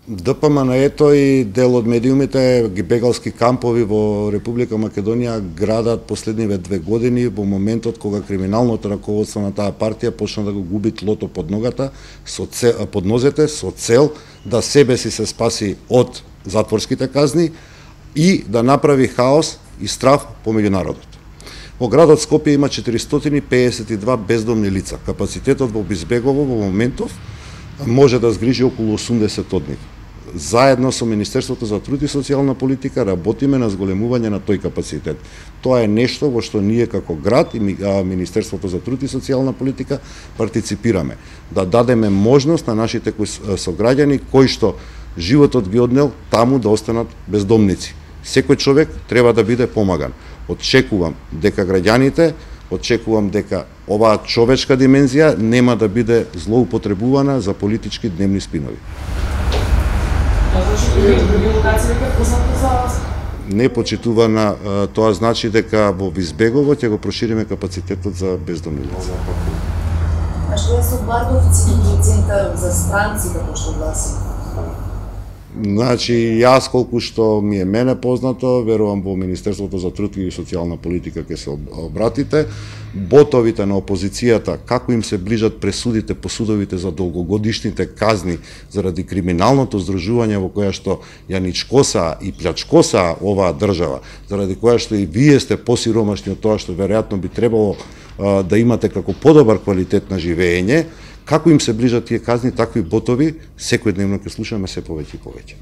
ДПМН-ето и дел од медиумите бегалски кампови во Република Македонија градат последниве 2 години во моментот кога криминалното раководство на таа партија почна да го губи тлото под ногата, под нозете, со цел да себе си се спаси од затворските казни и да направи хаос и страв помеѓу народот. Во градот Скопје има 452 бездомни лица. Капацитетот во Бизбегово во моментов може да згрижи околу 80 од нив. Заедно со Министерството за труд и социјална политика работиме на зголемување на тој капацитет. Тоа е нешто во што ние како град и Министерството за труд и социјална политика партиципираме. Да дадеме можност на нашите сограѓани кои што животот ги однел таму да останат бездомници. Секој човек треба да биде помаган. Очекувам дека граѓаните, очекувам дека оваа човечка димензија нема да биде злоупотребувана за политички дневни спинови. Не почитувана, тоа значи дека во Визбегово ќе го прошириме капацитетот за бездомни лица. А што е со Бардовци и центар за странци, како што гласи? Значи, јас колку што ми е мене познато, верувам во Министерството за труд и социјална политика ќе се обратите. Ботовите на опозицијата, како им се ближат пресудите по судовите за долгогодишните казни заради криминалното здружување во која што ја ничкосаа и плячкосаа оваа држава, заради која што и вие сте посиромашни од тоа што веројатно би требало да имате како подобар квалитет на живење, како им се ближат тие казни, такви ботови, секојдневно ќе слушаме се повеќе и повеќе.